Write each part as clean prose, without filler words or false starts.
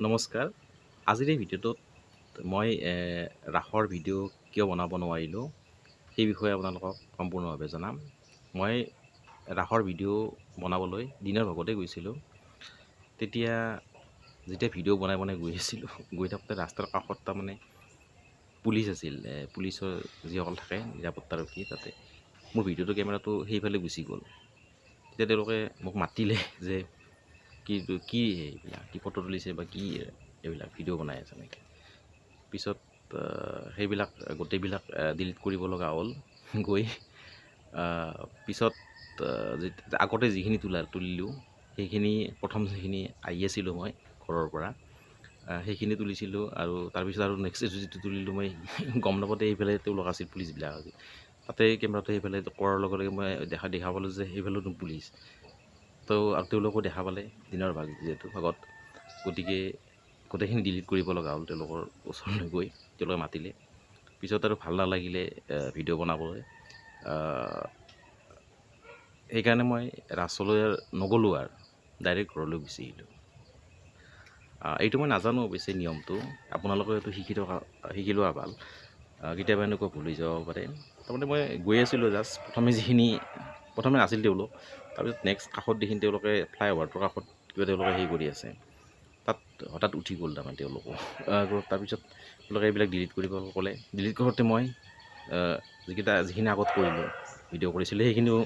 নমস্কাৰ। আজিৰ এই ভিডিঅ'টোত মই ৰাসৰ ভিডিঅ' কিয় বনাব নোৱাৰিলোঁ সেই বিষয়ে আপোনালোকক সম্পূৰ্ণভাৱে জনাম। মই ৰাসৰ ভিডিঅ' বনাবলৈ দিনৰ ভাগতে গৈছিলোঁ। তেতিয়া যেতিয়া ভিডিঅ' বনাই গৈ আছিলোঁ, গৈ থাকোঁতে ৰাস্তাৰ কাষত তাৰমানে পুলিচ আছিল। পুলিচৰ যিসকল থাকে নিৰাপত্তাৰক্ষী, তাতে মোৰ ভিডিঅ'টো কেমেৰাটো সেইফালে গুচি গ'ল। তেতিয়া তেওঁলোকে মোক মাতিলে যে কি এইবিলাক কি ফটো তুলিছে বা কি এইবিলাক ভিডিঅ' বনাই আছে নেকি। পিছত সেইবিলাক গোটেইবিলাক ডিলিট কৰিব লগা হ'ল। গৈ পিছত আগতে যিখিনি তুলিলোঁ সেইখিনি প্ৰথম যিখিনি আহি আছিলোঁ মই ঘৰৰ পৰা সেইখিনি তুলিছিলোঁ। আৰু তাৰপিছত আৰু নেক্সট যিটো তুলিলোঁ মই গম নাপাওঁতে এইফালে তেওঁলোক আছিল, পুলিচবিলাক আছিল। তাতে কেমেৰাটো সেইফালে কৰাৰ লগে লগে মই দেখা পালোঁ যে সেইফালেও পুলিচ। তো আৰু তেওঁলোকো দেখা পালে দিনৰ ভাগত, গতিকে গোটেইখিনি ডিলিট কৰিব লগা হ'ল তেওঁলোকৰ ওচৰলৈ গৈ। তেওঁলোকে মাতিলে, পিছত আৰু ভাল নালাগিলে ভিডিঅ' বনাবলৈ। সেইকাৰণে মই ৰাসলৈ নগ'লোঁ আৰু ডাইৰেক্ট ঘৰলৈ গুচি আহিলোঁ। এইটো মই নাজানো অৱশ্যে নিয়মটো, আপোনালোকে এইটো শিকি লোৱা ভাল। কেতিয়াবা এনেকুৱা ভুল হৈ যাব পাৰে। তাৰমানে মই গৈ আছিলোঁ জাষ্ট প্ৰথমে নাছিল তেওঁলোক, তাৰপিছত নেক্সট কাষত দেখি তেওঁলোকে ফ্লাইঅভাৰটোৰ কাষত কিবা তেওঁলোকে হেৰি কৰি আছে, তাত হঠাৎ উঠি গ'ল তাৰমানে তেওঁলোকো। তাৰপিছত তেওঁলোকে এইবিলাক ডিলিট কৰিব ক'লে। ডিলিট কৰোঁতে মই যিখিনি আগত কৰিলোঁ, ভিডিঅ' কৰিছিলোঁ, সেইখিনিও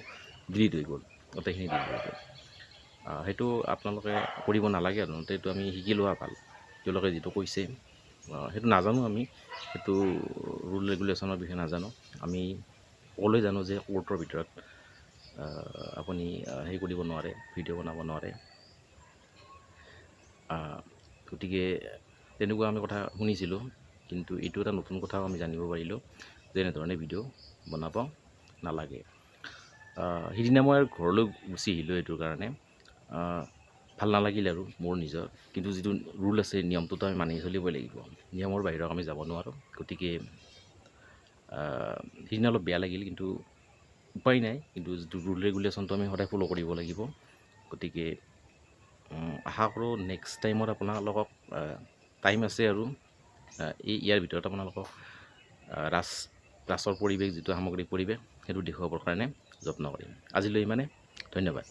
ডিলিট হৈ গ'ল, গোটেইখিনি ডিলিট হৈ গ'ল। সেইটো আপোনালোকে কৰিব নালাগে আৰু সেইটো আমি শিকি লোৱা ভাল। তেওঁলোকে যিটো কৈছে সেইটো নাজানো, আমি সেইটো ৰুল ৰেগুলেশ্যনৰ বিষয়ে নাজানো। আমি সকলোৱে জানো যে কোৰ্টৰ ভিতৰত আপুনি হেৰি কৰিব নোৱাৰে, ভিডিঅ' বনাব নোৱাৰে। গতিকে তেনেকুৱা আমি কথা শুনিছিলোঁ, কিন্তু এইটো এটা নতুন কথাও আমি জানিব পাৰিলোঁ যে এনেধৰণে ভিডিঅ' বনাব নালাগে। সিদিনা মই আৰু ঘৰলৈ গুচি আহিলোঁ। এইটোৰ কাৰণে ভাল নালাগিল আৰু মোৰ নিজৰ, কিন্তু যিটো ৰুল আছে, নিয়মটোতো আমি মানি চলিবই লাগিব। নিয়মৰ বাহিৰত আমি যাব নোৱাৰোঁ। গতিকে সিদিনা অলপ বেয়া লাগিল, কিন্তু উপায় নাই। কিন্তু যিটো ৰুল ৰেগুলেশ্যনটো আমি সদায় ফ'ল' কৰিব লাগিব। গতিকে আশা কৰোঁ নেক্সট টাইমত আপোনালোকক টাইম আছে আৰু ইয়াৰ ভিতৰত আপোনালোকক ৰাসৰ পৰিৱেশ, যিটো সামগ্ৰিক পৰিৱেশ, সেইটো দেখুৱাবৰ কাৰণে যত্ন কৰিম। আজিলৈ ইমানে, ধন্যবাদ।